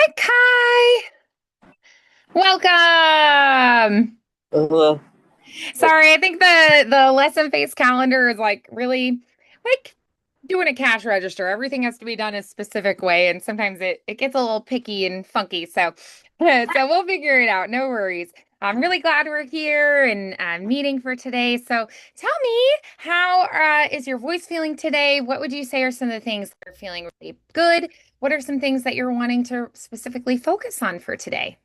Hi, Kai. Welcome. Well, Sorry, I think the lesson face calendar is like really like doing a cash register. Everything has to be done a specific way, and sometimes it gets a little picky and funky. So so we'll figure it out. No worries. I'm really glad we're here and meeting for today. So tell me, how is your voice feeling today? What would you say are some of the things that are feeling really good? What are some things that you're wanting to specifically focus on for today?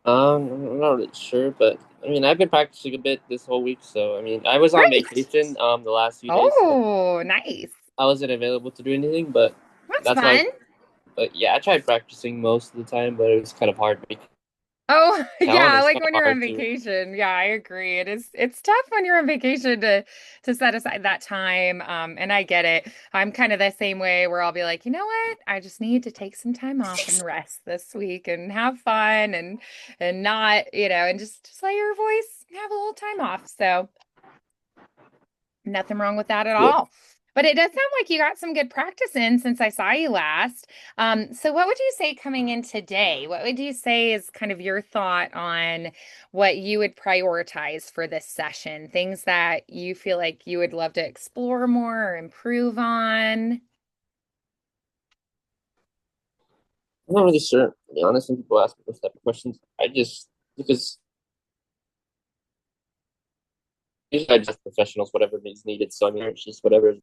I'm not really sure, but I mean, I've been practicing a bit this whole week, so I mean, I was on Great. vacation the last few days, so Oh, nice. I wasn't available to do anything, but That's that's why. fun. But yeah, I tried practicing most of the time, but it was kind of hard because Oh, yeah, calendar's like kind when of you're on hard to. vacation. Yeah, I agree. It's tough when you're on vacation to set aside that time. And I get it. I'm kind of the same way where I'll be like, you know what? I just need to take some time off and rest this week and have fun and not, and just let your voice have a little time off. So nothing wrong with that at Yeah. all. But it does sound like you got some good practice in since I saw you last. So what would you say coming in today? What would you say is kind of your thought on what you would prioritize for this session? Things that you feel like you would love to explore more or improve I'm not really sure. To be honest, when people ask me those type of questions, I just because usually I just professionals whatever is needed. So I mean, it's just whatever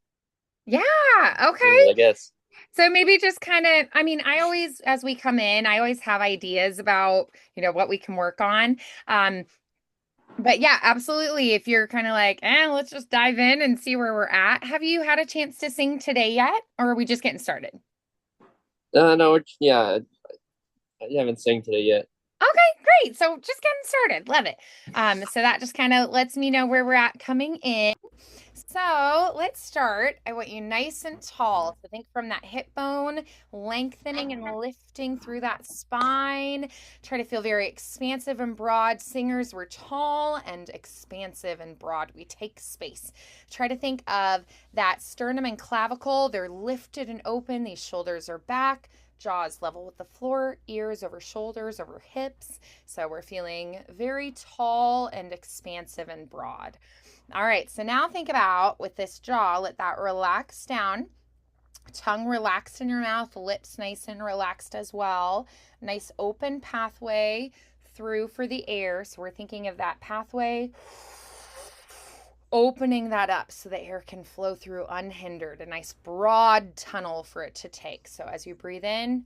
Yeah, needed, okay. I guess. So maybe just kind of, I mean, I always, as we come in, I always have ideas about, what we can work on. Um, But yeah, absolutely. If you're kind of like, let's just dive in and see where we're at. Have you had a chance to sing today yet? Or are we just getting started? No, yeah, I haven't sang today yet. Okay, great. So just getting started. Love it. So that just kind of lets me know where we're at coming in. So let's start. I want you nice and tall. So think from that hip bone, lengthening and lifting through that spine. Try to feel very expansive and broad. Singers, we're tall and expansive and broad. We take space. Try to think of that sternum and clavicle. They're lifted and open. These shoulders are back. Jaws level with the floor, ears over shoulders, over hips. So we're feeling very tall and expansive and broad. All right, so now think about with this jaw, let that relax down. Tongue relaxed in your mouth, lips nice and relaxed as well. Nice open pathway through for the air. So we're thinking of that pathway, opening that up so the air can flow through unhindered. A nice broad tunnel for it to take. So as you breathe in,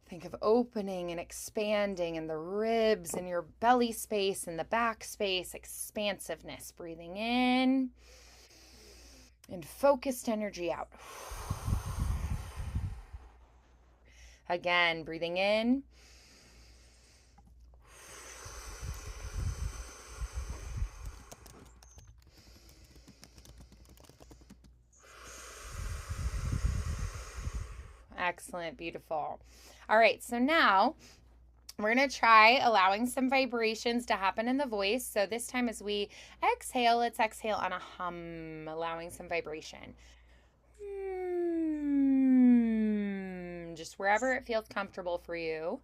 think of opening and expanding in the ribs and your belly space and the back space, expansiveness. Breathing in and focused energy out. Again, breathing in. Excellent, beautiful. All right, so now we're going to try allowing some vibrations to happen in the voice. So this time as we exhale, let's exhale on a hum, allowing some vibration. Just wherever it feels comfortable for you.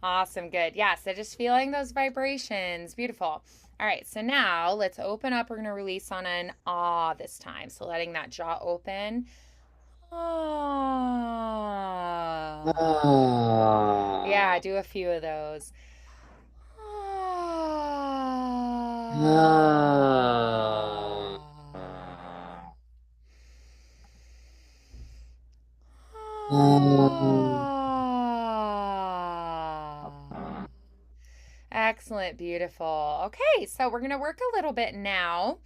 Awesome, good. Yeah, so just feeling those vibrations. Beautiful. All right, so now let's open up. We're going to release on an ah this time. So letting that jaw open. Ah. Yeah, Ah, do a few of those. ah, Ah. ah. Ah. Excellent, beautiful. Okay, so we're going to work a little bit now,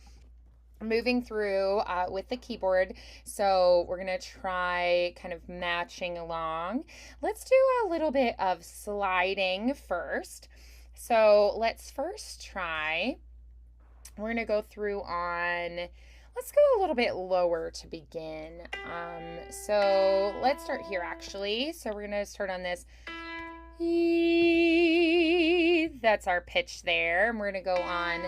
moving through with the keyboard. So we're going to try kind of matching along. Let's do a little bit of sliding first. So let's first try, we're going to go through on Let's go a little bit lower to begin. So let's start here actually. So we're gonna start on this. That's our pitch there. And we're gonna go on.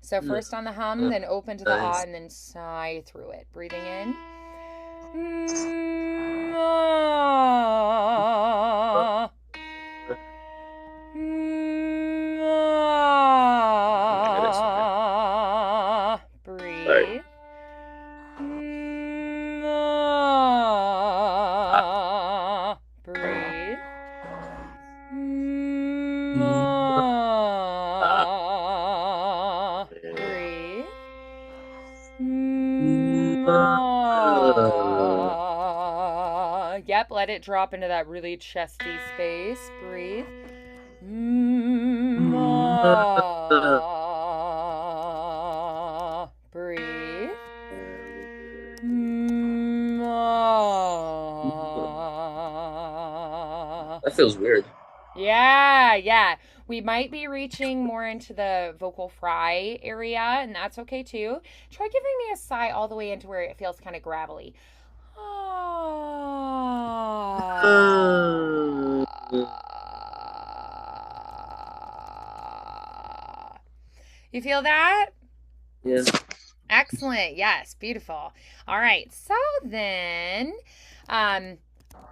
So first on the hum, then open to the ah, and then sigh through it. Breathing in. Breathe. Breathe. Breathe. Yep, let it drop into that really chesty space. Breathe. Breathe. That feels weird. Yeah. We might be reaching more into the vocal fry area, and that's okay too. Try giving me a sigh all the way into where it feels kind of gravelly. You feel that? Yeah. Excellent. Yes, beautiful. All right. So then,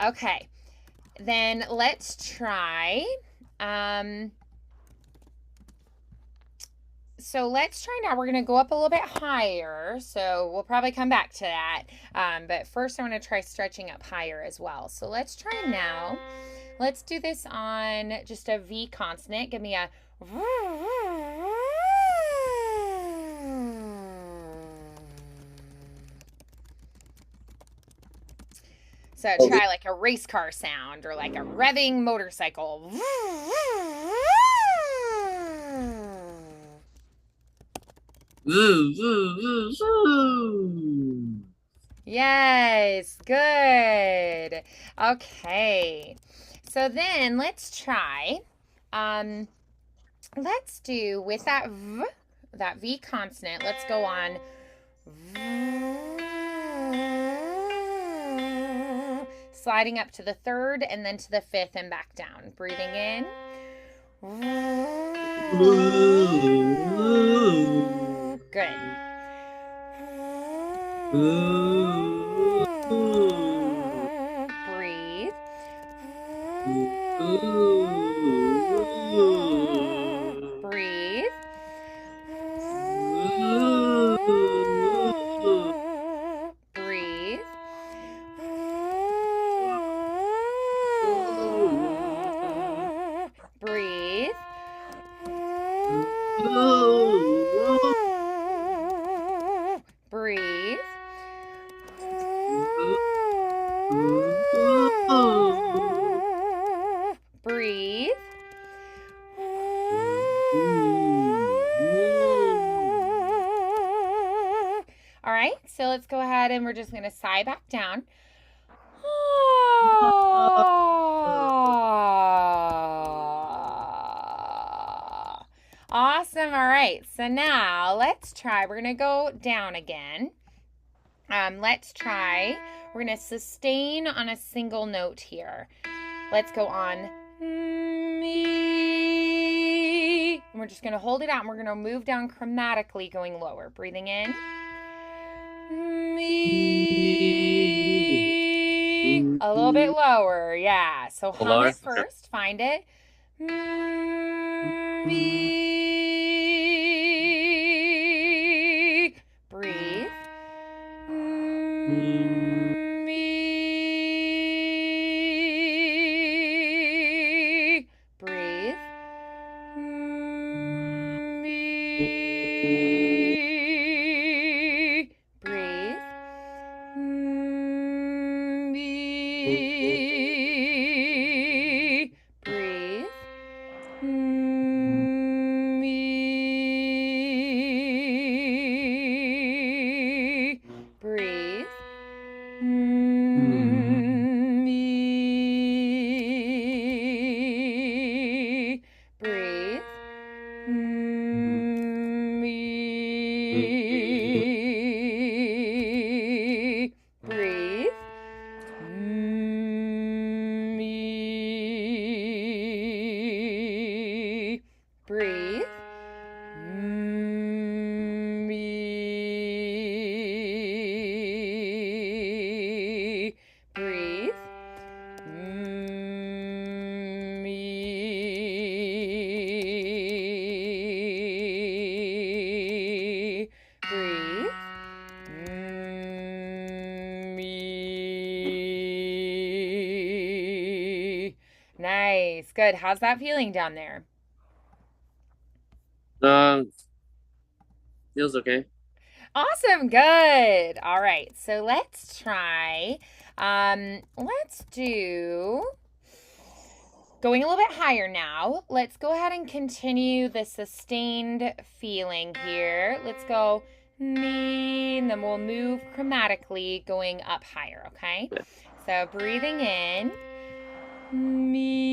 okay. Then let's try, so let's try now. We're going to go up a little bit higher. So we'll probably come back to that. But first I want to try stretching up higher as well. So let's try now. Let's do this on just a V consonant. Give me a so try like a race car sound or like a revving motorcycle. Yes, good. Okay. So then let's try, let's do with that V consonant, let's go on sliding up to the third and then to the fifth and back down. Breathing in. Good. Breathe. Breathe. Breathe. Breathe. Breathe. Breathe. All right, so let's go ahead and we're just going to sigh back down. Awesome. All right, so now let's try. We're going to go down again. Let's try. We're going to sustain on a single note here. Let's go on me. And we're just going to hold it out and we're going to move down chromatically going lower. Breathing in. Me. A little bit lower. Yeah. So hum it first. Find it. Me. Breathe. Me. Breathe. Me. Breathe. Me. Breathe. Me. Breathe. Me. Breathe. Breathe. Me. Breathe. Me. Breathe. Me. Nice. Good. How's that feeling down there? Um, feels okay. Awesome. Good. All right. So let's try. Let's do going a little bit higher now. Let's go ahead and continue the sustained feeling here. Let's go me, and then we'll move chromatically going up higher, okay? Yeah. So breathing in, me,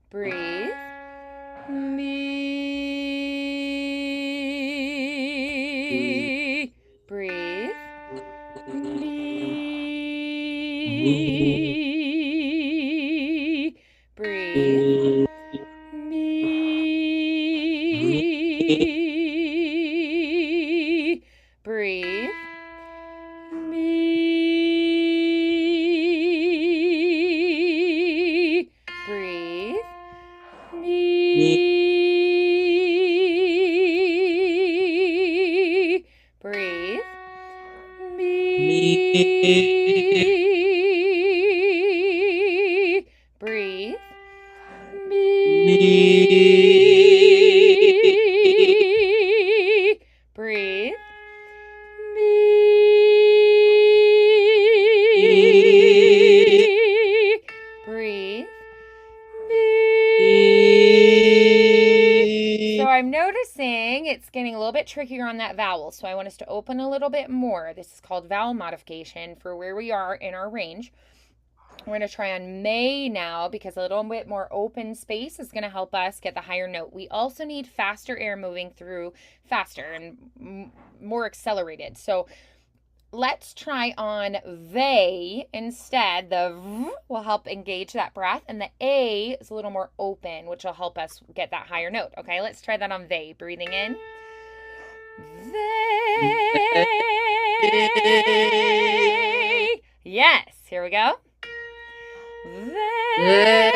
breathe, me, breathe, me, breathe, me, breathe, me, breathe, me, breathe, me, breathe, me, breathe, me, breathe, me. So I'm noticing it's getting a little bit trickier on that vowel. So I want us to open a little bit more. This is called vowel modification for where we are in our range. We're going to try on may now because a little bit more open space is going to help us get the higher note. We also need faster air moving through faster and more accelerated. So let's try on they instead. The v will help engage that breath, and the a is a little more open, which will help us get that higher note. Okay, let's try that on they. Breathing in. They. Yes, here we go. They.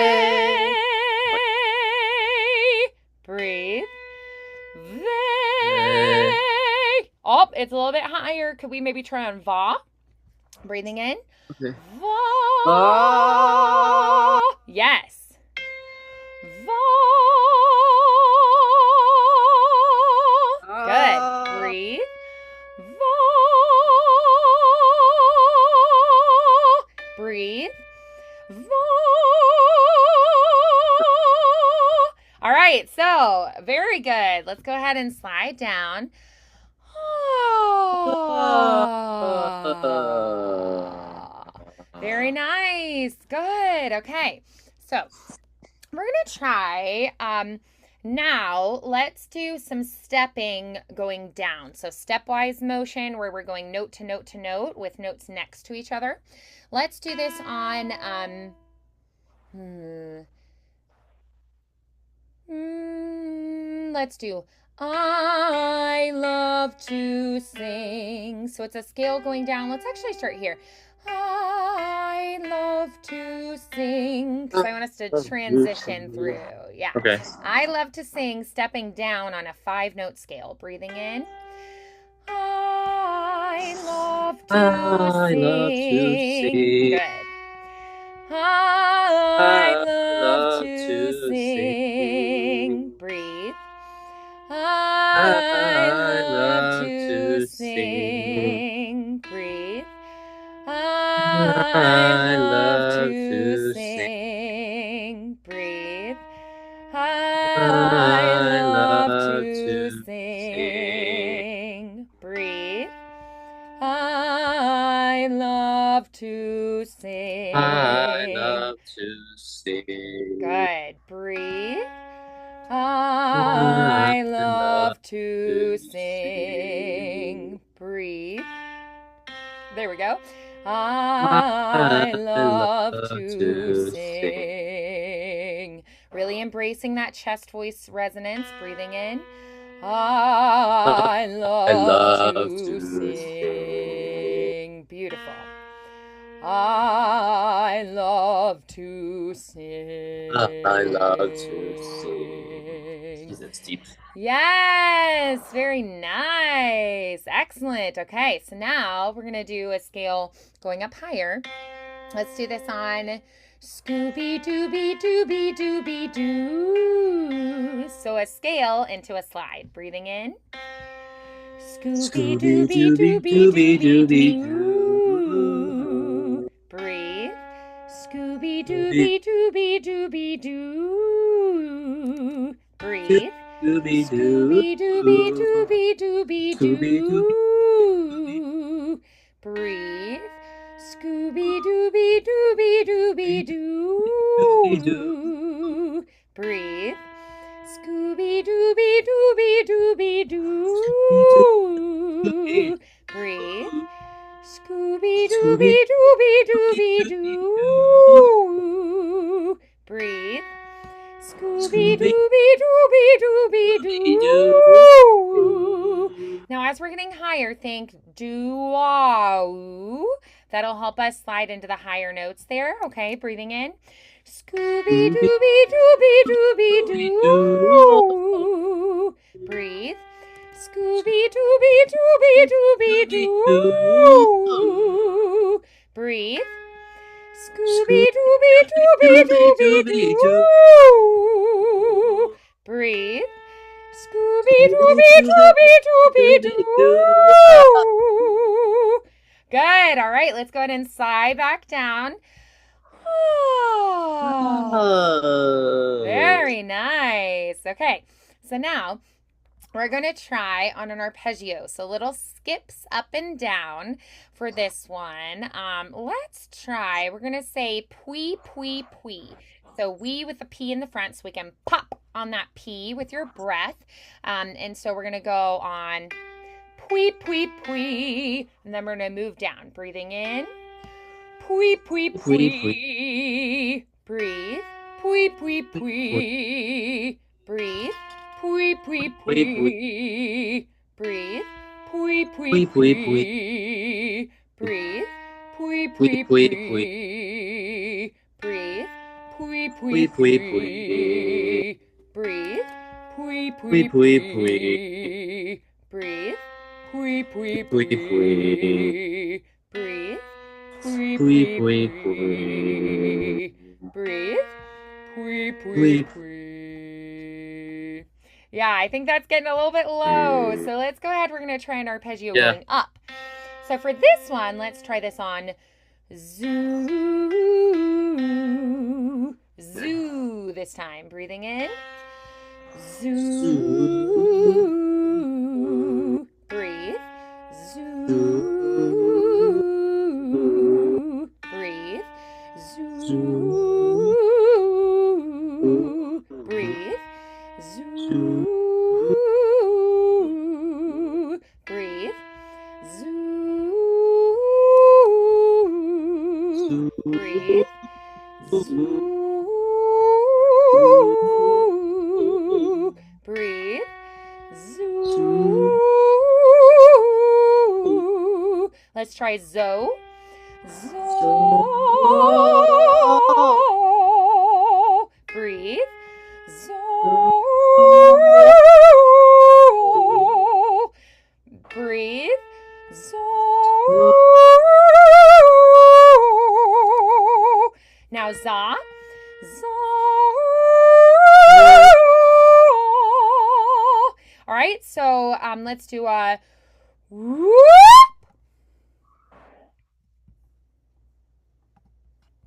Breathe. They. Oh, it's a little bit higher. Could we maybe try on va? Breathing in. Okay. Va. Yes. Va. Good. Breathe. Va. Breathe. Va. All right, so very good. Let's go ahead and slide down. Very nice. Good. Okay. So we're going to try now let's do some stepping going down. So stepwise motion where we're going note to note to note with notes next to each other. Let's do this on let's do I love to sing. So it's a scale going down. Let's actually start here. I love to sing because I want us to transition through. Yeah. Okay. I love to sing, stepping down on a 5-note scale. Breathing in. I love to sing. Good. I love to sing. Breathe. I love to sing. Breathe. I love to sing. Breathe. I love to sing. Breathe. I love to sing. I love to sing. Good. Breathe. I love to sing. Breathe. There we go. I love to sing. Really embracing that chest voice resonance. Breathing in. I I love love to to sing. Beautiful. I love to sing. I love to sing. Jeez, that's deep. Yes, very nice. Excellent. Okay, so now we're going to do a scale going up higher. Let's do this on Scooby Dooby Dooby Dooby Doo. So a scale into a slide. Breathing in. Scooby Dooby Dooby Dooby Doo. Breathe. Scooby Dooby Dooby Dooby Doo. Breathe. Scooby Dooby Dooby Dooby Doo. Breathe. Scooby Dooby Dooby Dooby Doo. Breathe. Scooby Dooby Dooby Dooby Doo. Breathe. Scooby Dooby Dooby Dooby Doo. Breathe. Scooby Dooby Dooby Dooby Doo. Now, as we're getting higher, think doo-wah-oo. That'll help us slide into the higher notes there. Okay, breathing in. Scooby Dooby Dooby Dooby Doo. Breathe. Scooby Dooby Dooby Dooby Doo. Breathe. Scooby Dooby Dooby Dooby Doo. Breathe. Scooby Dooby Dooby Dooby Doo. Good. All right, let's go ahead and sigh back down. Oh, very nice. Okay, so now we're going to try on an arpeggio. So little skips up and down for this one. Let's try. We're going to say pui, pui, pui. So we with the P in the front so we can pop on that P with your breath. And so we're going to go on pui, pui, pui. And then we're going to move down. Breathing in. Pui, pui, pui. Breathe. Pui, pui, pui. Breathe. Pui, pui, pui. Breathe. Pui, pui, pui. Breathe. Pui, pui, pui. Breathe. Pui, pui, pui. Breathe. Pui, pui, pui. Breathe. Pui, pui, pui. Breathe. Pui, pui, pui. Breathe. Pui, pui, pui. Yeah, I think that's getting a little bit low. So let's go ahead. We're going to try an arpeggio going up. So for this one, let's try this on zoo. Zoo this time. Breathing in. Zoo. Breathe. Zoo. Breathe. Zoo. Breathe. Zoo. Breathe. Zoo. Breathe. Zoo. Breathe. Zoo. Let's try zo. Zo. Breathe. Zo. Breathe. Zo. Now za. Zo. All right, so let's do a whoop.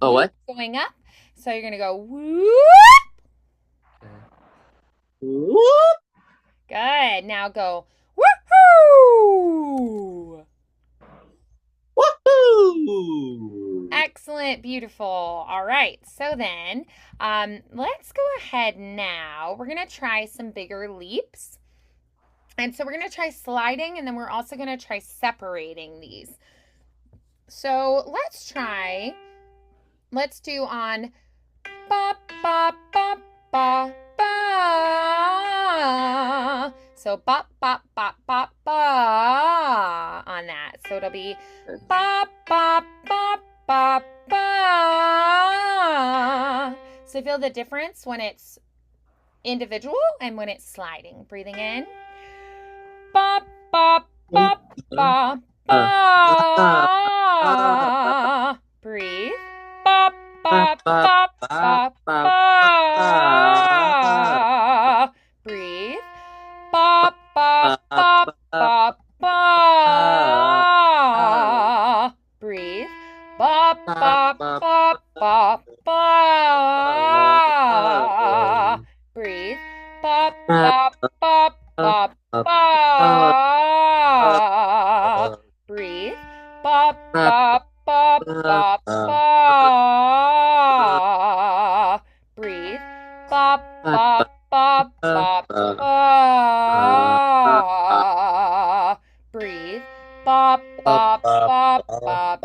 Oh, what? Going up. So you're going to go whoop. Whoop. Good. Now go woohoo. Woohoo. Excellent. Beautiful. All right. So then let's go ahead now. We're going to try some bigger leaps. And so we're going to try sliding, and then we're also going to try separating these. So let's do on bop, bop, bop, ba, ba. So bop, bop, bop, bop, ba on that. So it'll be bop, bop, bop, bop, ba. So feel the difference when it's individual and when it's sliding. Breathing in. Bop, bop, bop, bop, ba. Breathe. Bop, bop, bop, bop, ba. Breathe. Bop, bop, bop, bop, ba. Breathe. Bop, bop, bop, bop, ba. Breathe. Bop, bop, bop, bop, ba. Breathe. Bop, bop, bop, bop, ba. Breathe. Bop, bop, bop, bop, ba. Breathe. Bop, bop, bop, bop,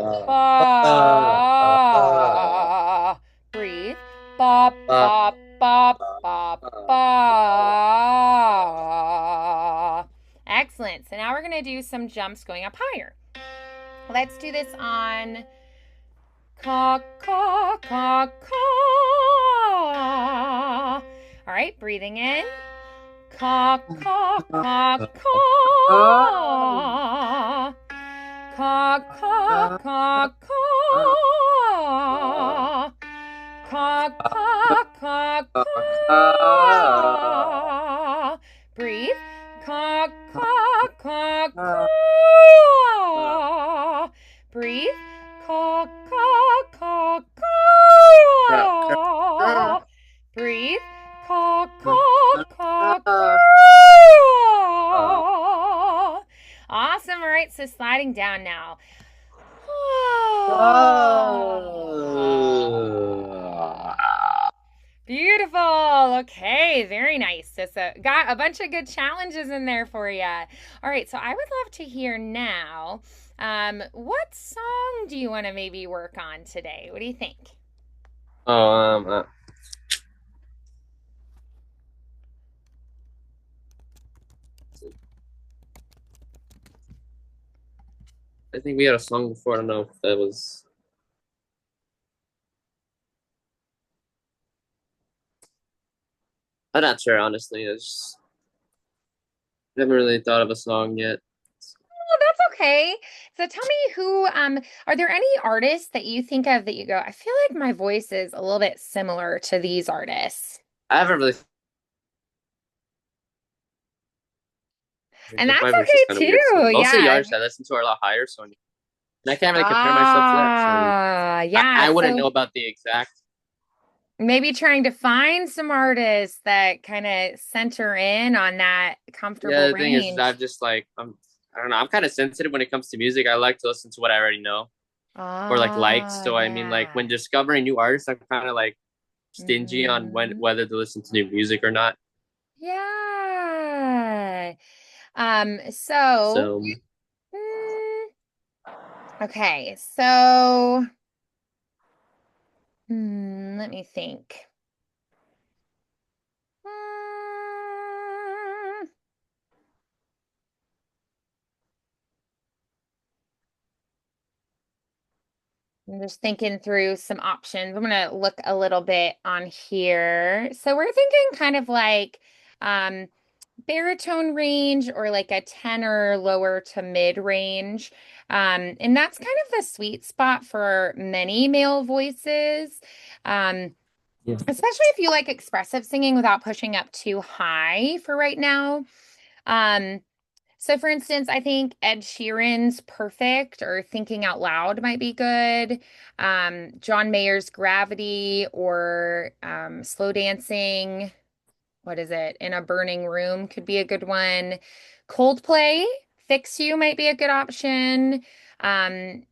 ba. Breathe. Bop, bop, bop, bop, ba. Excellent. So now we're going to do some jumps going up higher. Let's do this on caw, caw, caw, caw. All right, breathing in. Caw, caw, caw, caw. Caw, caw, caw, caw. Caw, caw, caw, caw. Breathe. Caw, caw, caw, caw. Breathe. Caw, caw, caw, caw. Breathe. Caw, caw, caw, caw. Awesome. All right, so sliding down now. Beautiful. Okay, very nice. So got a bunch of good challenges in there for you. All right, so I would love to hear now, what song do you want to maybe work on today? What do you think? Oh, I think we had a song before. I don't know if that was. I'm not sure, honestly. I haven't really thought of a song yet. Oh, that's okay. So tell me who, are there any artists that you think of that you go, I feel like my voice is a little bit similar to these artists? I haven't really. And My that's voice is kind of okay weird, so too. most of the Yeah. artists I listen to are a lot higher, so and I can't really compare myself to that. So Yeah. I wouldn't So know about the exact. maybe trying to find some artists that kind of center in on that Yeah, comfortable the thing is, range. I've just like I don't know. I'm kind of sensitive when it comes to music. I like to listen to what I already know or like likes. So I mean, like Yeah. when discovering new artists, I'm kind of like stingy on Mhm. whether to listen to new music or not. Yeah. So, So mm, okay. So, let me think. Hmm, I'm just thinking through some options. I'm going to look a little bit on here. So we're thinking kind of like baritone range or like a tenor lower to mid range. And that's kind of the sweet spot for many male voices. Um, yeah, Especially if you like expressive singing without pushing up too high for right now. Um, so for instance, I think Ed Sheeran's Perfect or Thinking Out Loud might be good. John Mayer's Gravity or Slow Dancing. What is it? In a Burning Room could be a good one. Coldplay, Fix You might be a good option. Sorry,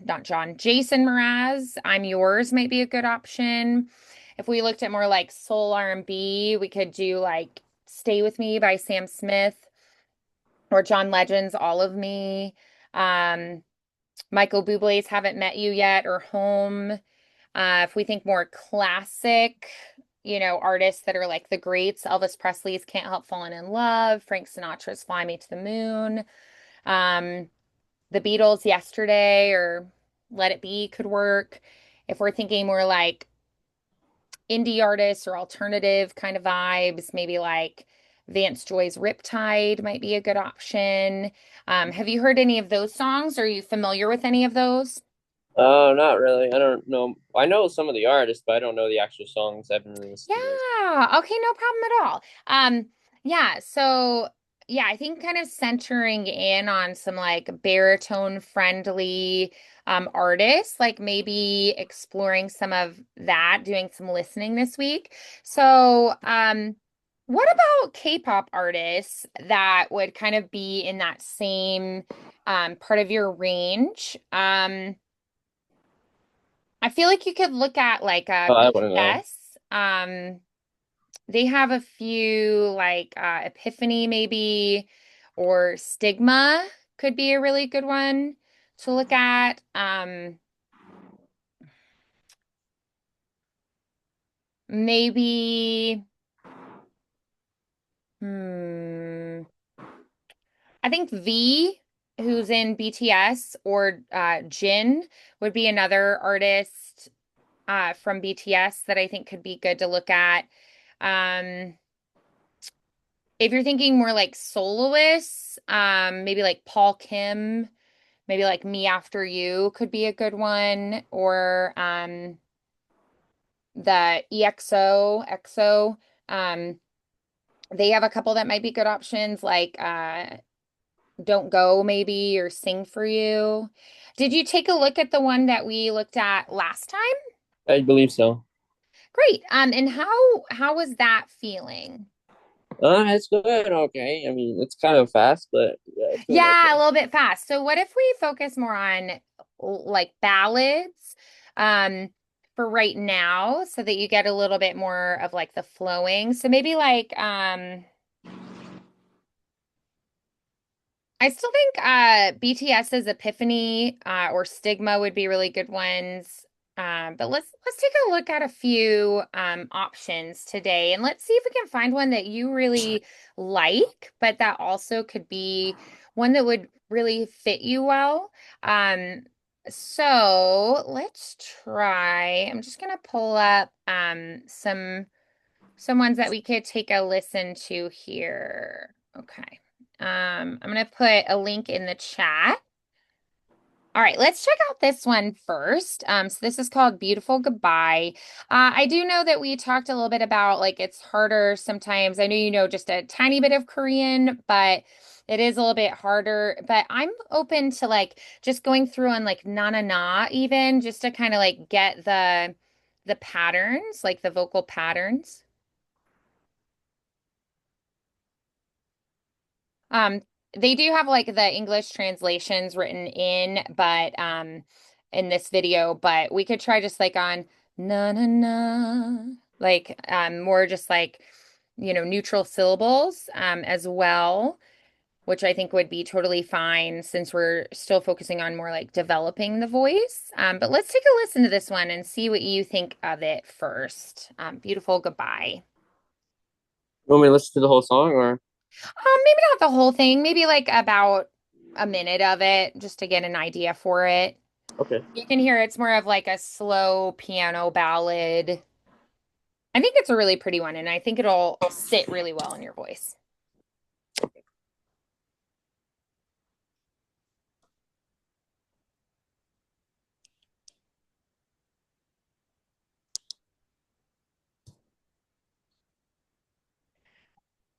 not John. Jason Mraz, I'm Yours might be a good option. If we looked at more like soul R&B, we could do like Stay With Me by Sam Smith or John Legend's All of Me. Um, Michael Bublé's Haven't Met You Yet or Home. If we think more classic, artists that are like the greats. Elvis Presley's Can't Help Falling in Love, Frank Sinatra's Fly Me to the Moon, um, the Beatles Yesterday or Let It Be could work. If we're thinking more like indie artists or alternative kind of vibes, maybe like Vance Joy's Riptide might be a good option. Have you heard any of those songs? Are you familiar with any of those? Oh, not really. I don't know. I know some of the artists, but I don't know the actual songs. I haven't really listened to those. Yeah. Okay, no problem at all. Yeah, so yeah, I think kind of centering in on some like baritone friendly artists, like maybe exploring some of that, doing some listening this week. So, what about K-pop artists that would kind of be in that same part of your range? I feel like you could look at like Oh, I wouldn't know. BTS. They have a few like Epiphany maybe or Stigma could be a really good one to look at. Maybe hmm, I think V, who's in BTS, or Jin would be another artist from BTS that I think could be good to look at. Um, if you're thinking more like soloists, maybe like Paul Kim, maybe like Me After You could be a good one, or the EXO. Um, they have a couple that might be good options, like Don't Go maybe or Sing for You. Did you take a look at the one that we looked at last time? I believe so. Great. And how was that feeling? It's good. Okay. I mean, it's kind of fast, but yeah, it's doing Yeah, a okay. little bit fast. So what if we focus more on like ballads um for right now so that you get a little bit more of like the flowing. So maybe like I still think BTS's Epiphany or Stigma would be really good ones. But let's take a look at a few options today and let's see if we can find one that you really like, but that also could be one that would really fit you well. Um, so let's try. I'm just gonna pull up some ones that we could take a listen to here. Okay. I'm gonna put a link in the chat. All right, let's check out this one first. So this is called Beautiful Goodbye. I do know that we talked a little bit about like it's harder sometimes. I know you know just a tiny bit of Korean, but it is a little bit harder. But I'm open to like just going through on like na na na even just to kind of like get the patterns, like the vocal patterns. Um, they do have like the English translations written in, but in this video, but we could try just like on na na na, like more just like neutral syllables as well, which I think would be totally fine since we're still focusing on more like developing the voice. But let's take a listen to this one and see what you think of it first. Beautiful Goodbye. You want me to listen to the whole song or? Maybe not the whole thing, maybe like about a minute of it just to get an idea for it. Okay. You can hear it's more of like a slow piano ballad. I think it's a really pretty one, and I think it'll sit really well in your voice.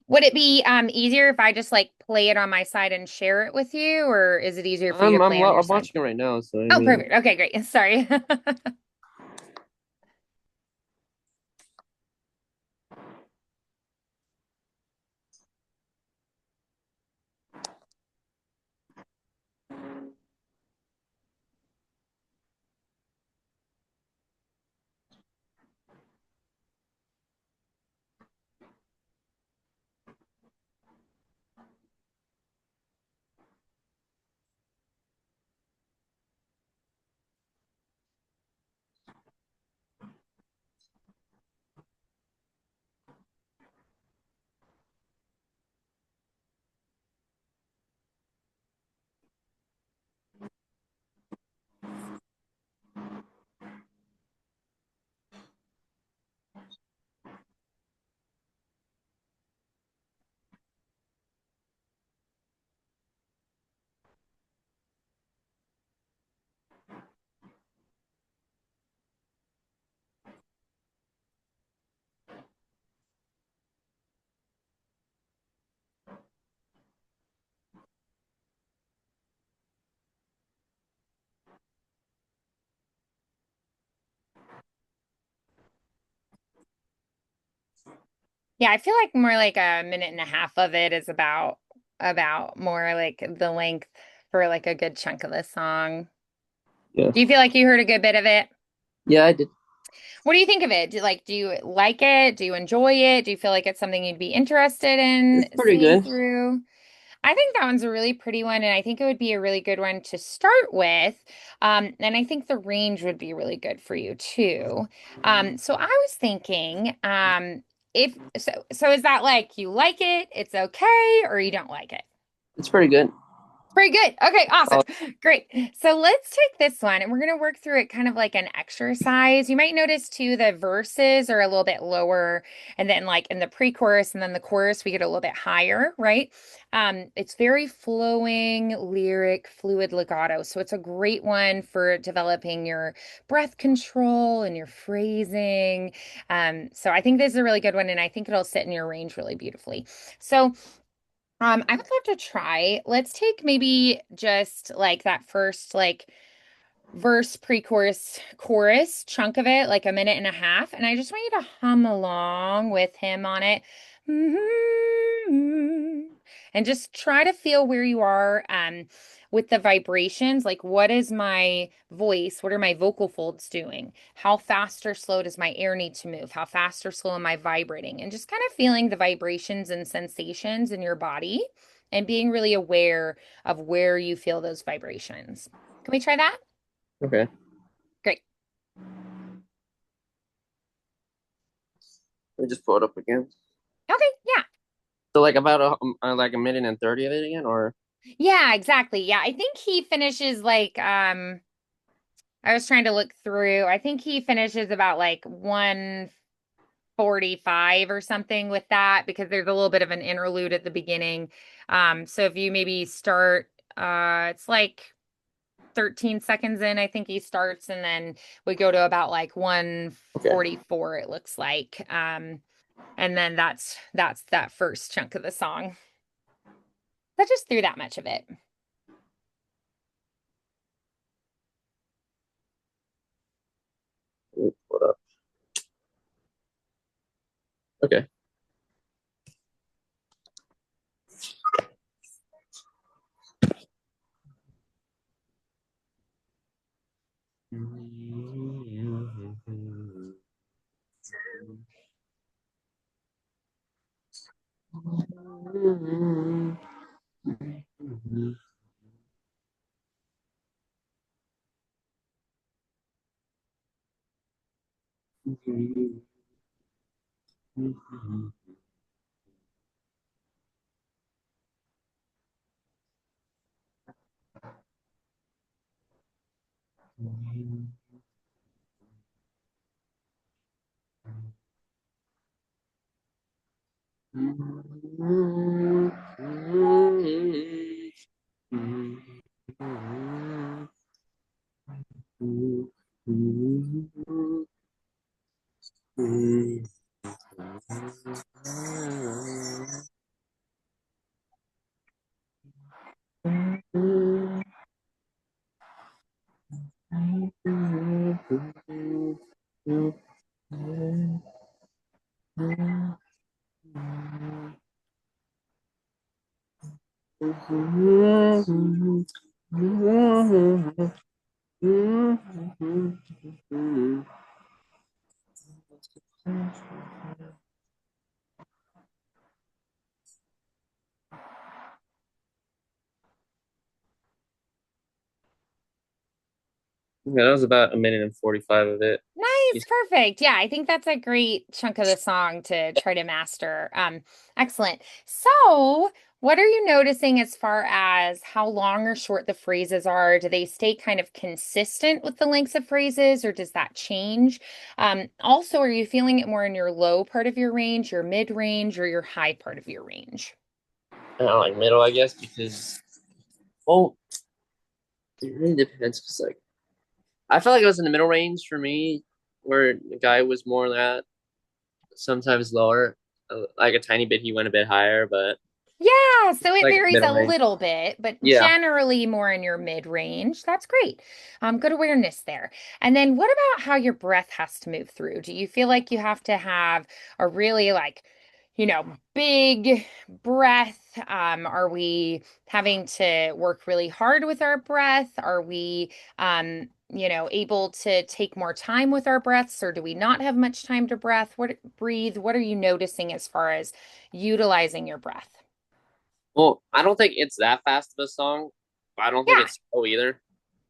Would it be easier if I just like play it on my side and share it with you, or is it easier for you to play on your I'm side? watching it right now, so I Oh, mean, perfect. Okay, great. Sorry. Yeah, I feel like more like a minute and a half of it is about more like the length for like a good chunk of the song. Yeah. Do you feel like you heard a good bit of it? Yeah, I did. What do you think of it? Do you like it? Do you enjoy it? Do you feel like it's something you'd be interested in It's pretty singing good. through? I think that one's a really pretty one, and I think it would be a really good one to start with. And I think the range would be really good for you too. So I was thinking, if so is that like you like it, it's okay, or you don't like it? It's pretty good. Pretty good. Okay, awesome. Oh, Great. So let's take this one and we're going to work through it kind of like an exercise. You might notice too, the verses are a little bit lower. And then, like in the pre chorus and then the chorus, we get a little bit higher, right? It's very flowing, lyric, fluid legato. So it's a great one for developing your breath control and your phrasing. So I think this is a really good one. And I think it'll sit in your range really beautifully. So, I would love to try. Let's take maybe just like that first like verse, pre-chorus, chorus chunk of it, like a minute and a half, and I just want you to hum along with him on it. And just try to feel where you are with the vibrations. Like, what is my voice? What are my vocal folds doing? How fast or slow does my air need to move? How fast or slow am I vibrating? And just kind of feeling the vibrations and sensations in your body and being really aware of where you feel those vibrations. Can we try that? okay. Great. Let me just pull it up again. Okay, yeah. So like about like a minute and 30 of it again, or Yeah, exactly. Yeah, I think he finishes like I was trying to look through. I think he finishes about like 1:45 or something with that because there's a little bit of an interlude at the beginning. So if you maybe start it's like 13 seconds in, I think he starts, and then we go to about like okay. 1:44 it looks like. And then that's that first chunk of the song. That just threw that much of it. Let me pull it up. Okay. Yeah, that was about a minute and 45 of it. Nice, perfect. Yeah, I think that's a great chunk of the song to try to master. Excellent. So, what are you noticing as far as how long or short the phrases are? Do they stay kind of consistent with the lengths of phrases, or does that change? Also, are you feeling it more in your low part of your range, your mid range, or your high part of your range? Like middle, I guess, because well, it really depends. Cause like I felt like it was in the middle range for me, where the guy was more that sometimes lower, like a tiny bit. He went a bit higher, but Yeah, so it like varies middle a range. little bit, but Yeah. generally more in your mid range. That's great. Good awareness there. And then what about how your breath has to move through? Do you feel like you have to have a really like big breath? Are we having to work really hard with our breath? Are we, able to take more time with our breaths, or do we not have much time to breathe? What are you noticing as far as utilizing your breath? Well, I don't think it's that fast of a song, but I don't think Yeah. it's slow either.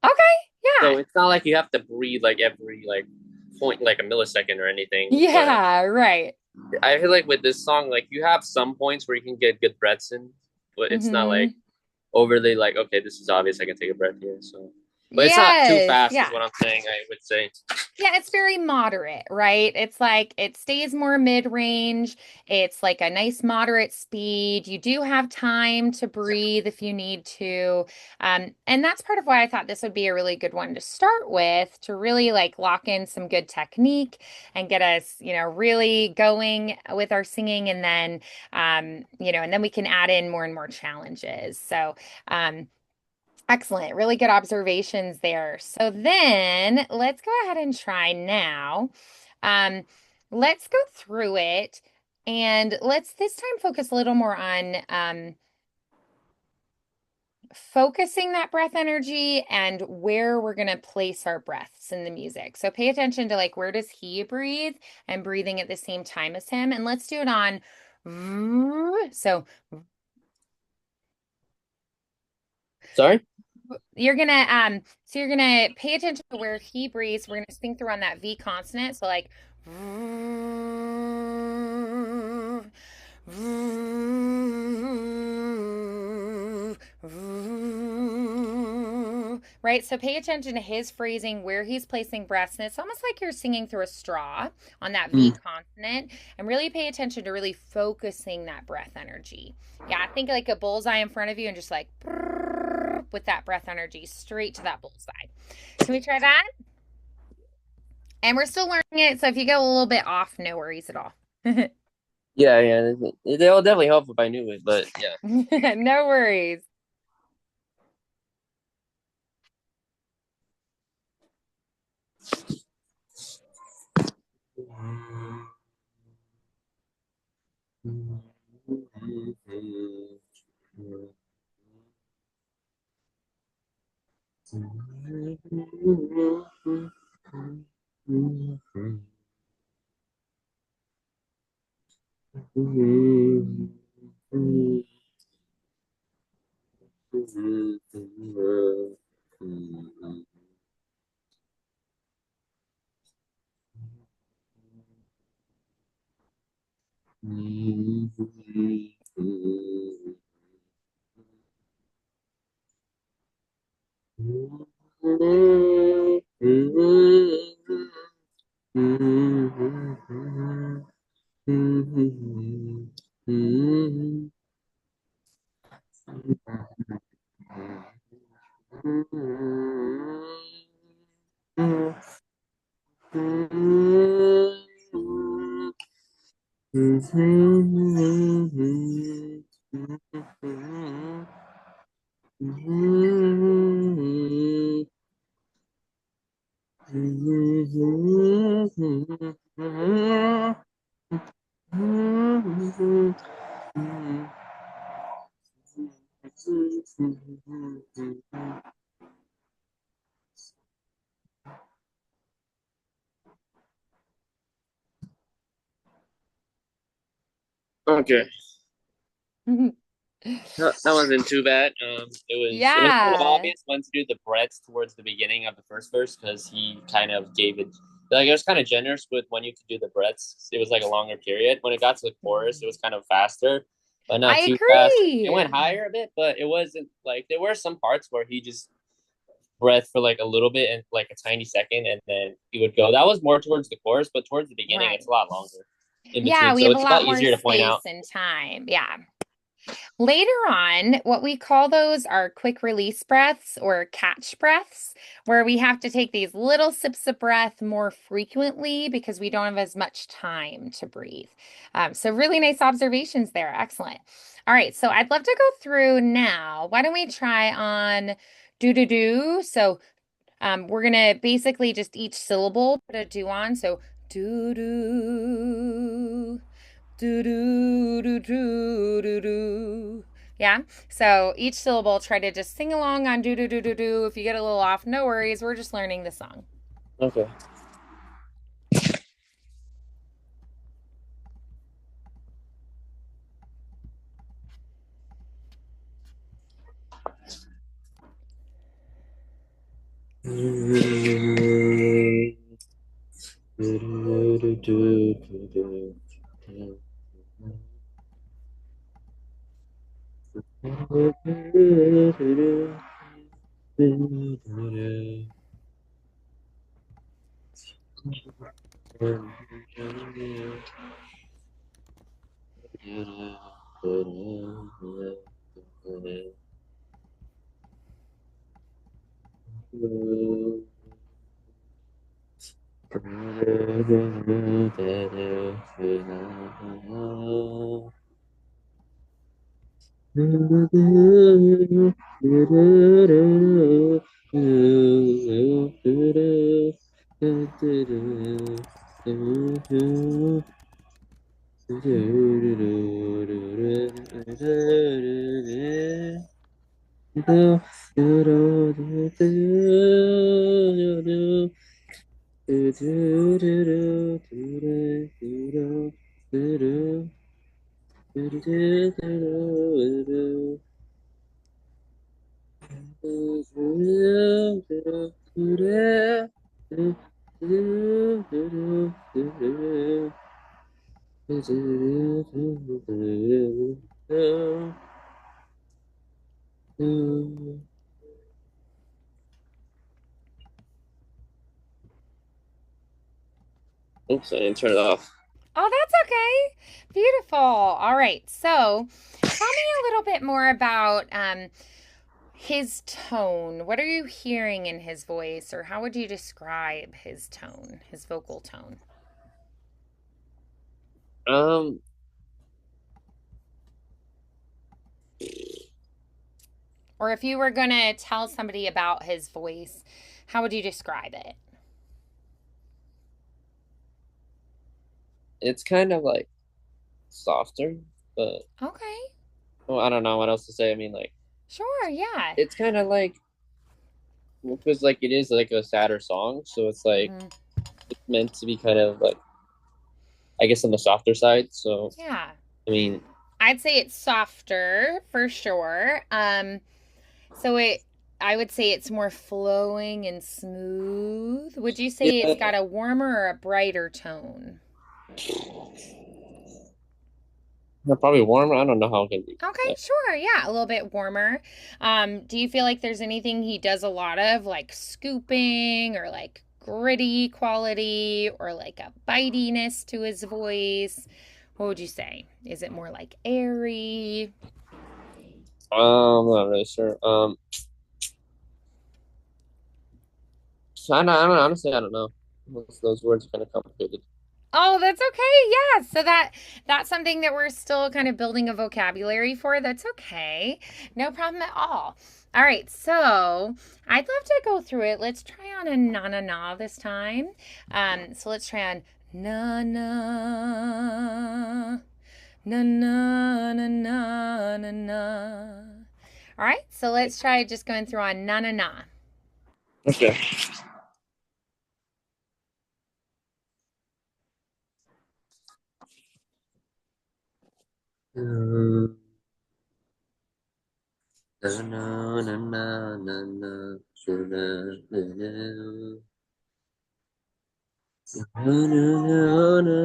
Okay. Yeah. So it's not like you have to breathe like every like point like a millisecond or anything. But Yeah. Right. I feel like with this song, like you have some points where you can get good breaths in, but it's not like Hmm. overly like, okay, this is obvious. I can take a breath here. So, but it's not too Yes. fast, is Yeah. what I'm saying. I would say. Yeah, it's very moderate, right? It's like it stays more mid-range. It's like a nice moderate speed. You do have time to breathe if you need to. And that's part of why I thought this would be a really good one to start with to really like lock in some good technique and get us, really going with our singing. And then we can add in more and more challenges. So, excellent. Really good observations there. So then let's go ahead and try now. Um, let's go through it and let's this time focus a little more on focusing that breath energy and where we're going to place our breaths in the music. So pay attention to like where does he breathe and breathing at the same time as him. And let's do it on. So Sorry. you're gonna pay attention to where he breathes. We're gonna sing through on that V consonant. So like right. So pay attention to his phrasing, where he's placing breaths. And it's almost like you're singing through a straw on that V Mm. consonant. And really pay attention to really focusing that breath energy. Yeah, think like a bullseye in front of you and just like with that breath energy straight to that bullseye. Can we try that? And we're still learning it, so if you go a little bit off, no worries at all. Yeah, yeah. It'll definitely help if I knew it, but yeah. No worries. Okay. That wasn't too bad. It was kind of Yeah. obvious when to do the breaths towards the beginning of the first verse because he kind of gave it like it was kind of generous with when you could do the breaths. It was like a longer period. When it got to the chorus, it was kind of faster, but not I too fast. It agree. went higher a bit, but it wasn't like there were some parts where he just breath for like a little bit and like a tiny second, and then he would go. That was more towards the chorus, but towards the beginning, Right. it's a lot longer in Yeah, between, we so have a it's a lot lot more easier to point space out. and time. Yeah. Later on, what we call those are quick release breaths or catch breaths, where we have to take these little sips of breath more frequently because we don't have as much time to breathe. So, really nice observations there. Excellent. All right, so I'd love to go through now. Why don't we try on do do do? So, we're gonna basically just each syllable put a do on. So, do do Do do do do do do. Yeah. So each syllable, try to just sing along on do do do do do. If you get a little off, no worries. We're just learning the song. Okay. Oops, I didn't turn it off. Oh, that's okay. Beautiful. All right. So tell me a little bit more about his tone. What are you hearing in his voice, or how would you describe his tone, his vocal tone? Um, Or if you were going to tell somebody about his voice, how would you describe it? it's kind of like softer, but Okay. well, I don't know what else to say. I mean, like Sure. Yeah. it's kind of like because like it is like a sadder song, so it's like Hmm. it's meant to be kind of like I guess on the softer side. So Yeah. I mean, I'd say it's softer for sure. So I would say it's more flowing and smooth. Would you say it's yeah, got a warmer or a brighter tone? probably warmer. I don't know how it can be. Okay, sure. Yeah, a little bit warmer. Do you feel like there's anything he does a lot of, like scooping or like gritty quality or like a bitiness to his voice? What would you say? Is it more like airy? I'm not really sure. I don't honestly, I don't know. Those words are kind of complicated. Oh, that's okay. Yeah. So that's something that we're still kind of building a vocabulary for. That's okay. No problem at all. All right. So I'd love to go through it. Let's try on a na na na this time. So let's try on na na na na na na na na. All right. So let's try just going through on na na na. Okay. Na na na na na na na na na na na na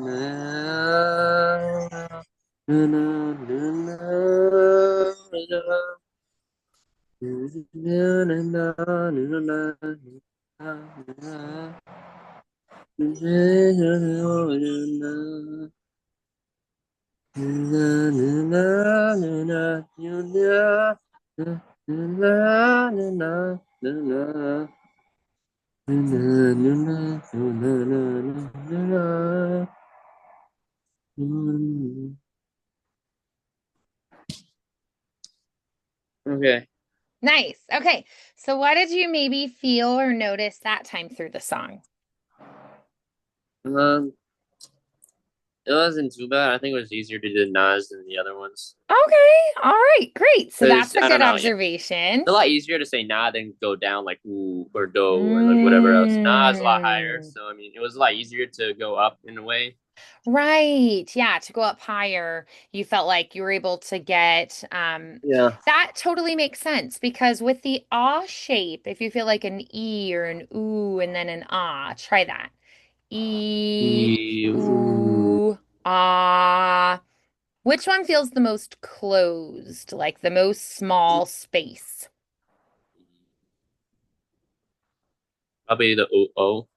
na Okay. Nice. Okay. So what did you maybe feel or notice that time through the song? Um, it wasn't too bad. I think it was easier to do Nas than the other ones. Okay. All right. Great. So Because that's a I don't good know, yeah. observation. It's a lot easier to say nah than go down like ooh or do or like whatever else. Nah is a lot higher, Mm, so I mean it was a lot easier to go up in a way. right. Yeah. To go up higher, you felt like you were able to get Yeah. that totally makes sense because with the ah shape, if you feel like an E or an ooh and then an ah, try that. E, Ooh. ooh, ah. Which one feels the most closed, like the most small space? Probably the O O.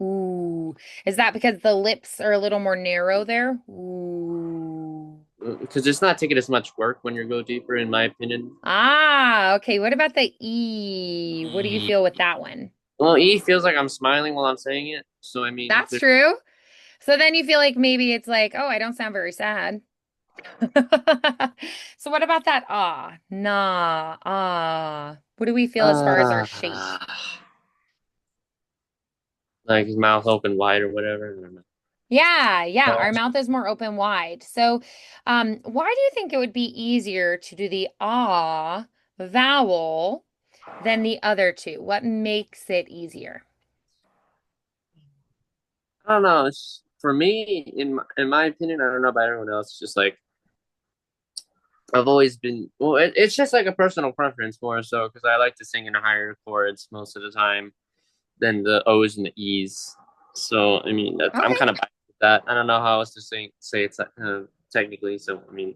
Ooh. Is that because the lips are a little more narrow there? Ooh. Because it's not taking as much work when you go deeper, in my opinion. Ah, okay. What about the E? What do you E. feel with that one? Well, E feels like I'm smiling while I'm saying it. So I mean, That's true. So then you feel like maybe it's like, oh, I don't sound very sad. So what about that ah? Nah, ah. What do we feel as far as our shape? uh, like his mouth open wide or whatever. I don't know. Yeah, yeah, Uh, our mouth is more open wide. So, why do you think it would be easier to do the ah vowel than the other two? What makes it easier? I don't know. It's, for me, in my opinion, I don't know about everyone else. It's just like I've always been. Well, it's just like a personal preference more so because I like to sing in higher chords most of the time than the O's and the E's. So I mean, I'm Okay. kind of biased with that. I don't know how else to say it technically. So I mean,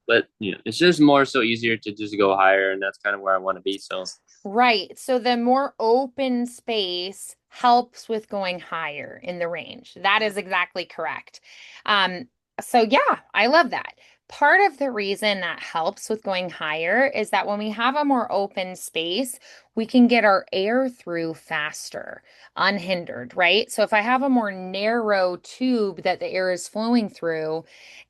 but you know, it's just more so easier to just go higher, and that's kind of where I want to be. So Right. So the more open space helps with going higher in the range. That is exactly correct. Um, so yeah, I love that. Part of the reason that helps with going higher is that when we have a more open space, we can get our air through faster, unhindered, right? So if I have a more narrow tube that the air is flowing through,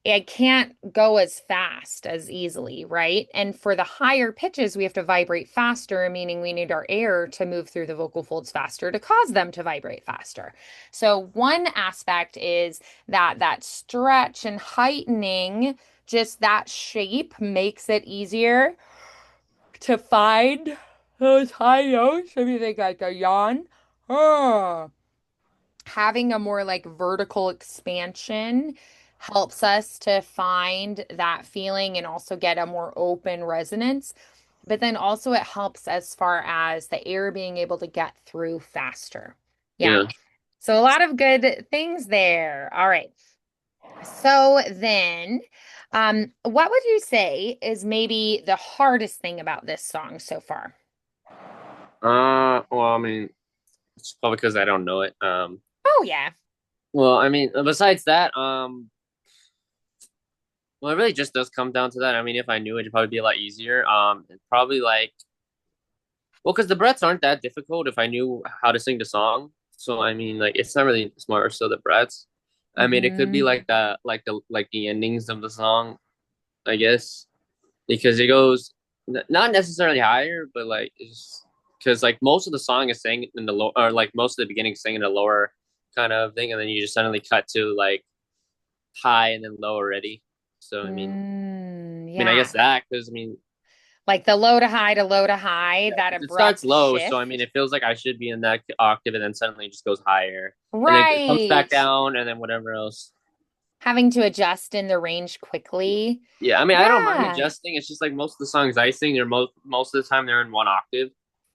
it can't go as fast as easily, right? And for the higher pitches, we have to vibrate faster, meaning we need our air to move through the vocal folds faster to cause them to vibrate faster. So one aspect is that stretch and heightening, just that shape makes it easier to find those high notes. If you think like a yawn, oh, having a more like vertical expansion helps us to find that feeling and also get a more open resonance. But then also it helps as far as the air being able to get through faster. Yeah. yeah. So a lot of good things there. All right. So then, what would you say is maybe the hardest thing about this song so far? Well, I mean, it's probably because I don't know it. Oh yeah. Well, I mean, besides that, well, it really just does come down to that. I mean, if I knew it, it'd probably be a lot easier. It'd probably like, well, because the breaths aren't that difficult if I knew how to sing the song. So I mean, like, it's not really smart. So the breaths, I mean, it could be Hmm. like like the endings of the song, I guess, because it goes not necessarily higher, but like, it's because like most of the song is sang in the low, or like most of the beginning is sang in the lower kind of thing, and then you just suddenly cut to like high and then low already. So Mm, I yeah. guess that because I mean, Like the low to high, yeah, that 'cause it starts abrupt low, so I shift. mean, it feels like I should be in that octave, and then suddenly it just goes higher, and then it comes back Right. down, and then whatever else. Having to adjust in the range quickly. Yeah, I mean, I don't mind Yeah. adjusting. It's just like most of the songs I sing, they're most of the time they're in one octave.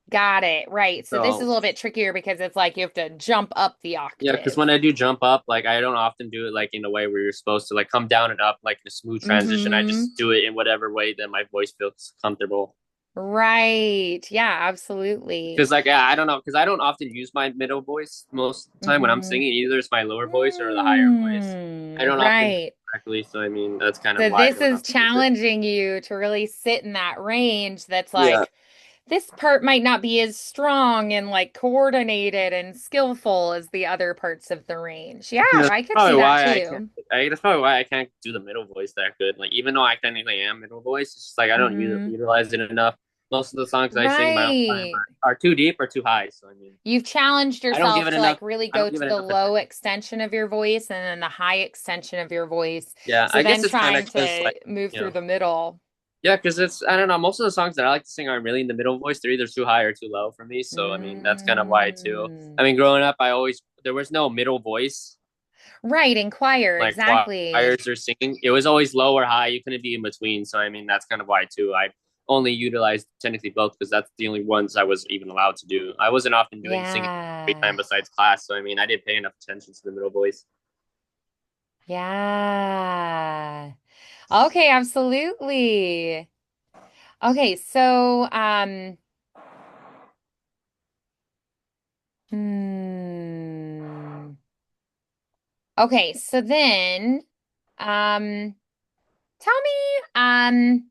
Got it. Right. So this is a So little bit trickier because it's like you have to jump up the yeah, because octave. when I do jump up, like I don't often do it like in a way where you're supposed to like come down and up like in a smooth transition. I Mm-hmm. just do it in whatever way that my voice feels comfortable. Right. Yeah, absolutely. Because like I don't know, because I don't often use my middle voice most of the time when I'm Mm-hmm. singing. Either it's my lower voice or the higher voice. I don't often do it Right. correctly, so I mean that's kind of So why I this don't is often use it. challenging you to really sit in that range that's Yeah, like this part might not be as strong and like coordinated and skillful as the other parts of the range. Yeah, that's I could see probably that why I can't. too. That's probably why I can't do the middle voice that good. Like even though I technically am middle voice, it's just like I don't Hmm. utilize it enough. Most of the songs I sing my own time Right. are too deep or too high. So I mean, You've challenged I don't give yourself it to like enough. really I go don't give to it the enough low attention. extension of your voice and then the high extension of your voice. Yeah, So I guess then it's kind of trying because to like move you through know. the middle. Yeah, because it's I don't know. Most of the songs that I like to sing aren't really in the middle voice. They're either too high or too low for me. So I mean, that's kind of why too. Mm. I mean, growing up, I always there was no middle voice Right, inquire, like exactly. choirs or singing. It was always low or high. You couldn't be in between. So I mean, that's kind of why too. I only utilized technically both because that's the only ones I was even allowed to do. I wasn't often doing singing free Yeah. time besides class. So I mean, I didn't pay enough attention to the middle voice. Yeah. Okay, absolutely. Okay, so hmm. Okay, so then um tell me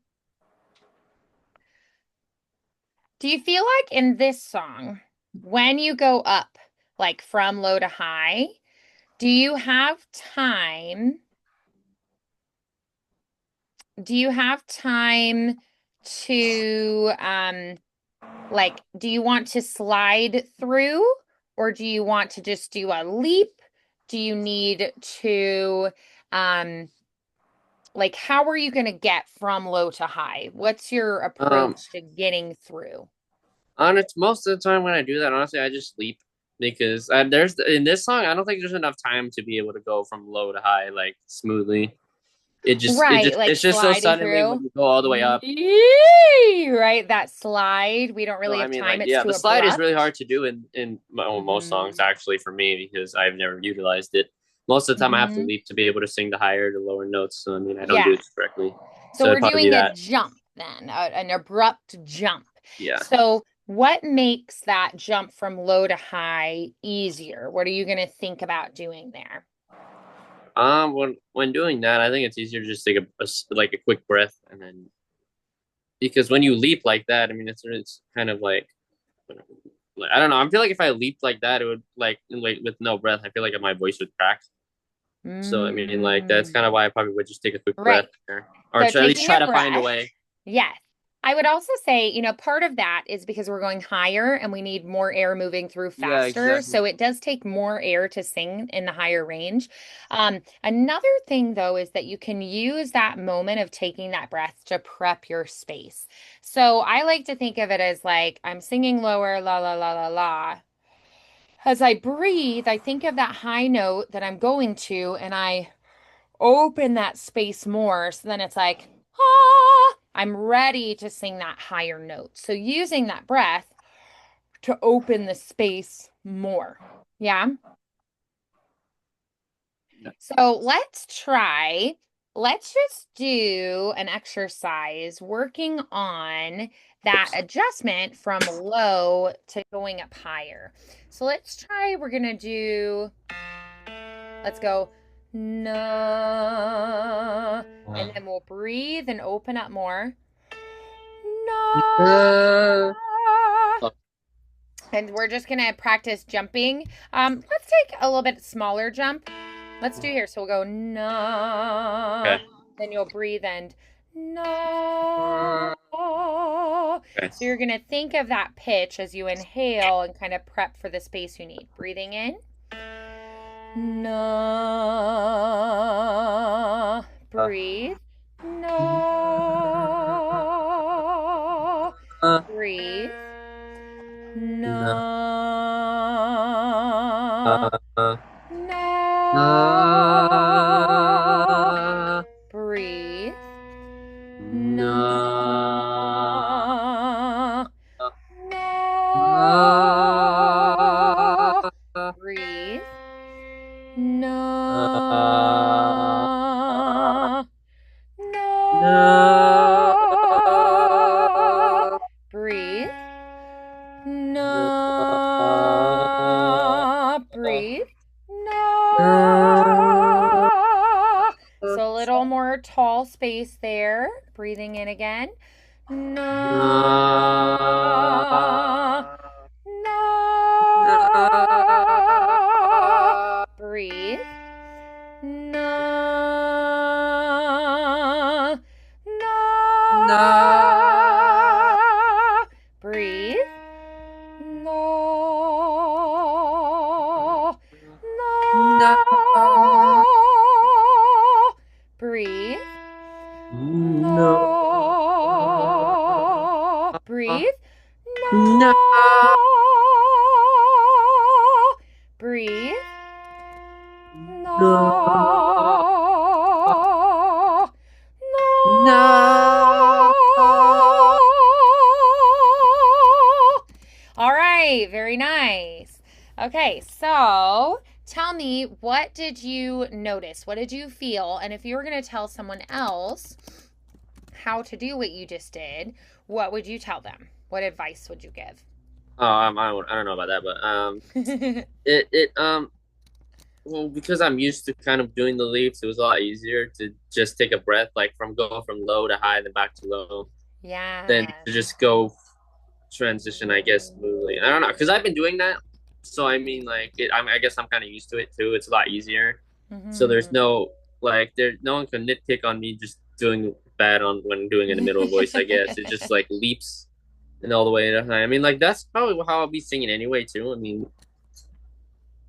do you feel like in this song when you go up like from low to high, do you have time do you have time to like do you want to slide through or do you want to just do a leap? Do you need to um like how are you going to get from low to high? What's your Um, approach to getting through? Honest, most of the time when I do that, honestly, I just sleep because there's in this song, I don't think there's enough time to be able to go from low to high like smoothly. Right, like It's just so sliding suddenly when through. you go all the way up. Yee! Right, that slide. We don't So really I have mean, time. like, It's yeah, too the slide is really abrupt. hard to do well, most songs Hmm. actually for me because I've never utilized it. Most of the time, I have to Hmm. leap to be able to sing the higher, the lower notes. So I mean, I don't do Yeah. it correctly. So So it'd we're probably be doing a that. jump then, an abrupt jump. Yeah. So what makes that jump from low to high easier? What are you going to think about doing there? When doing that, I think it's easier to just take like a quick breath and then because when you leap like that, I mean, it's kind of like I don't know. I feel like if I leaped like that, it would like with no breath. I feel like my voice would crack. So I mean, like that's kind of Mm, why I probably would just take a quick breath right. there, or So at least taking try a to find a breath. way. Yes. I would also say, part of that is because we're going higher and we need more air moving through Yeah, faster. exactly. So it does take more air to sing in the higher range. Another thing, though, is that you can use that moment of taking that breath to prep your space. So I like to think of it as like I'm singing lower, la, la, la, la, la. As I breathe, I think of that high note that I'm going to, and I open that space more. So then it's like, ah, I'm ready to sing that higher note. So using that breath to open the space more. Yeah. So let's just do an exercise working on that adjustment from low to going up higher. So we're going to let's go na, and then we'll breathe and open up more. Na. Uh, And we're just gonna practice jumping. Let's take a little bit smaller jump. Let's do here. So we'll go na. okay. Then you'll breathe and na. So Okay. you're gonna think of that pitch as you inhale and kind of prep for the space you need. Breathing in. Na. Breathe. Na. Breathe. No. Na. No. Na. Breathe. Na. No. Na. little more tall space there. Breathing in again. Na, Na, na. na, Breathe. Na, na, na. Breathe. No. na, No. Breathe. no, No. Breathe. na, No. Breathe. no, No. na. No. All right, very nice. Okay, so tell me, what did you notice? What did you feel? And if you were going to tell someone else how to do what you just did, what would you tell them? What advice would you give? Oh, I don't know about that, but well, because I'm used to kind of doing the leaps, it was a lot easier to just take a breath, like from go from low to high, then back to low, than Yeah. to just go transition, I guess, smoothly. I don't know, because I've been doing that, so I mean, like, I guess I'm kind of used to it too. It's a lot easier, so there's Hmm. no like no one can nitpick on me just doing bad on when doing in the middle voice. I guess it just like leaps and all the way to high. I mean, like that's probably how I'll be singing anyway too. I mean,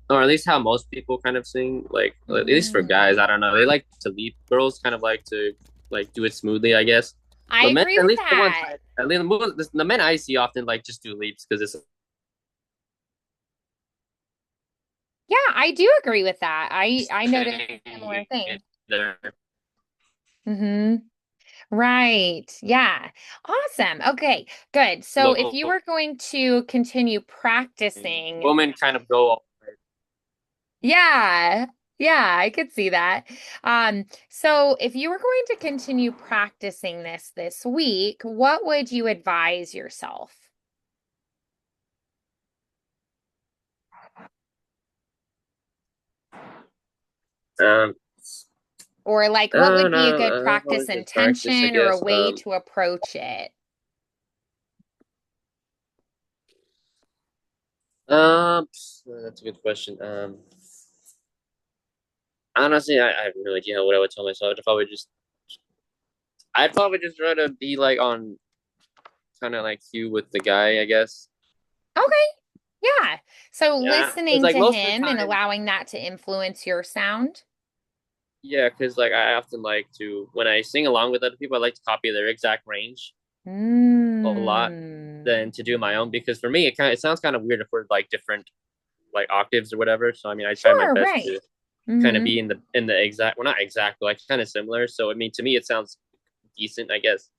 or at least how most people kind of sing. Like at least for guys, Hmm. I don't know. They like to leap. Girls kind of like to like do it smoothly, I guess. I But men, agree at with least the ones, that. at least the men I see often like just do leaps because it's Yeah, I do agree with that. I noticed a similar thing. there. Hmm. Right. Yeah. Awesome. Okay, good. So if you were going to continue practicing, Women kind of go. yeah. Yeah, I could see that. So if you were going to continue practicing this week, what would you advise yourself? Um, Or like what I would don't be a know. good I've always practice been practice, I intention or a guess. way to approach it? That's a good question. Honestly, I have no idea what I would tell myself. I'd probably just try to be like on kind of like cue with the guy, I guess. Okay. Yeah. So Yeah, because listening like to most of the him and time, allowing that to influence your sound. yeah, because like I often like to when I sing along with other people, I like to copy their exact range a lot Mm. than to do my own. Because for me, it sounds kind of weird if we're like different like octaves or whatever. So I mean, I try my Sure, best right. to kind of Hmm. be in the exact, well, not exact, but like kind of similar. So I mean, to me, it sounds decent, I guess.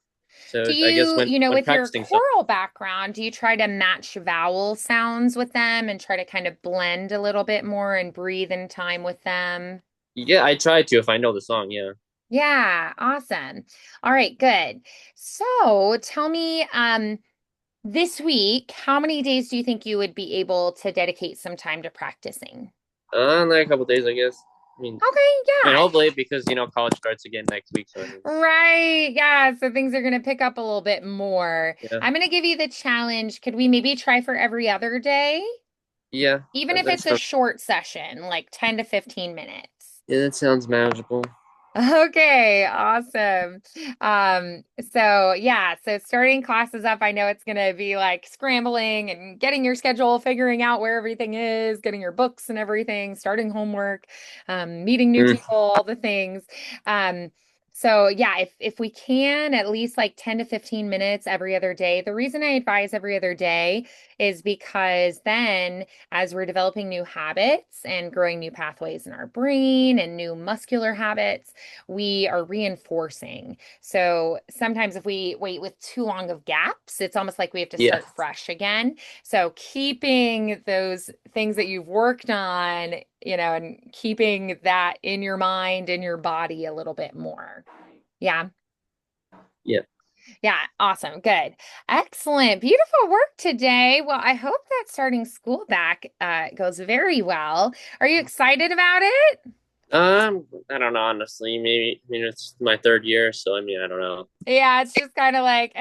So Do I guess you, you know, when with your practicing something, choral background, do you try to match vowel sounds with them and try to kind of blend a little bit more and breathe in time with them? yeah, I try to if I know the song. Yeah. Yeah, awesome. All right, good. So tell me, this week, how many days do you think you would be able to dedicate some time to practicing? Like a couple days, I guess. Okay, I mean, yeah. hopefully because college starts again next week. So I mean, Right. Yeah. So things are going to pick up a little bit more. yeah, I'm going to give you the challenge. Could we maybe try for every other day? yeah, Even if that it's a sounds short session, like 10 to 15 minutes. yeah, that sounds manageable. Okay, awesome. So yeah, so starting classes up, I know it's gonna be like scrambling and getting your schedule, figuring out where everything is, getting your books and everything, starting homework, meeting new Mm, people, all the things. Um, so yeah, if we can at least like 10 to 15 minutes every other day. The reason I advise every other day is because then as we're developing new habits and growing new pathways in our brain and new muscular habits, we are reinforcing. So sometimes if we wait with too long of gaps, it's almost like we have to yeah, start fresh again. So keeping those things that you've worked on, you know, and keeping that in your mind, in your body a little bit more. Yeah. yeah. Yeah. Awesome. Good. Excellent. Beautiful work today. Well, I hope that starting school back goes very well. Are you excited about it? I don't know, honestly. Maybe, it's my third year, so I don't know. Yeah, it's just kind of like,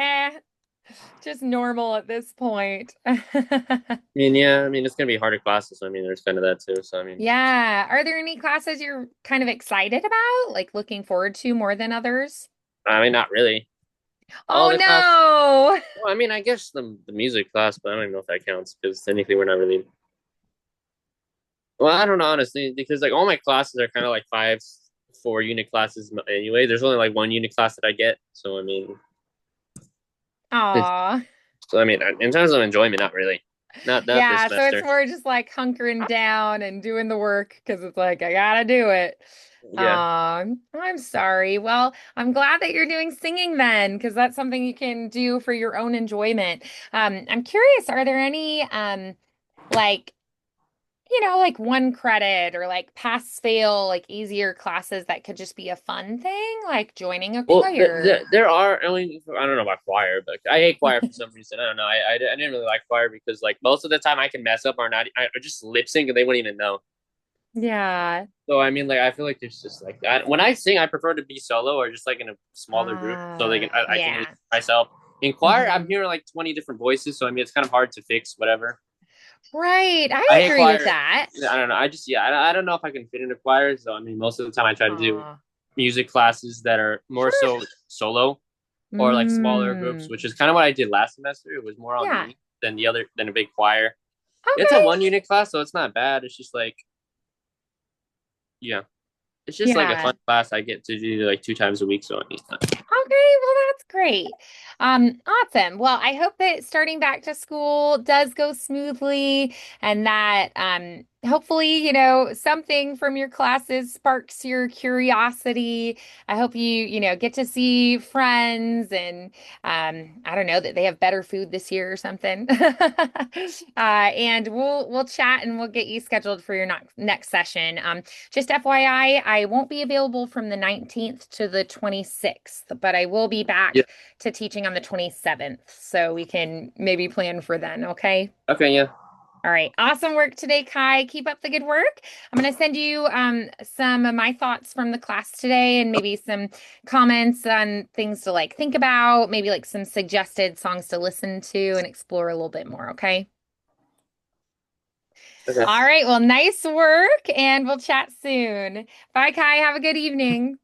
just normal at this point. Yeah, it's gonna be harder classes, so there's kind of that too. So Yeah. Are there any classes you're kind of excited about, like looking forward to more than others? not really. All Oh the class. no. Well, I guess the music class, but I don't even know if that counts because technically we're not really. Well, I don't know honestly because like all my classes are kind of like 4 unit classes anyway. There's only like one unit class that I get, so Aw. so in terms of enjoyment, not really, not this Yeah, so it's semester. more just like hunkering down and doing the work because it's like I gotta do it. Yeah. I'm sorry. Well, I'm glad that you're doing singing then, because that's something you can do for your own enjoyment. I'm curious, are there any like like one credit or like pass fail, like easier classes that could just be a fun thing, like joining a Well, choir? there are. I don't know about choir, but I hate choir for some reason. I don't know. I didn't really like choir because like most of the time I can mess up or not. I just lip sync and they wouldn't even know. Yeah. So like I feel like there's just like when I sing, I prefer to be solo or just like in a smaller group so I can really Yeah. hear myself. In choir, I'm Hmm. hearing like 20 different voices, so it's kind of hard to fix whatever. Right. I I hate agree with choir. that. I don't know. I don't know if I can fit into choir. So most of the time I try to do Aw. music classes that are more Sure. so solo or like smaller groups, Mm. which is kind of what I did last semester. It was more on Yeah. me than a big choir. It's a Okay. 1 unit class, so it's not bad. It's just like yeah, it's just like a Yeah. fun class I get to do like 2 times a week. So Okay, well, that's great. Awesome. Well, I hope that starting back to school does go smoothly and that hopefully, something from your classes sparks your curiosity. I hope you get to see friends and I don't know that they have better food this year or something. And we'll chat and we'll get you scheduled for your next session. Just FYI, I won't be available from the 19th to the 26th, but I will be yeah, back to teaching on the 27th. So we can maybe plan for then, okay? okay, yeah, All right. Awesome work today, Kai. Keep up the good work. I'm going to send you some of my thoughts from the class today and maybe some comments on things to like think about, maybe like some suggested songs to listen to and explore a little bit more, okay? okay. All right. Well, nice work, and we'll chat soon. Bye, Kai. Have a good evening.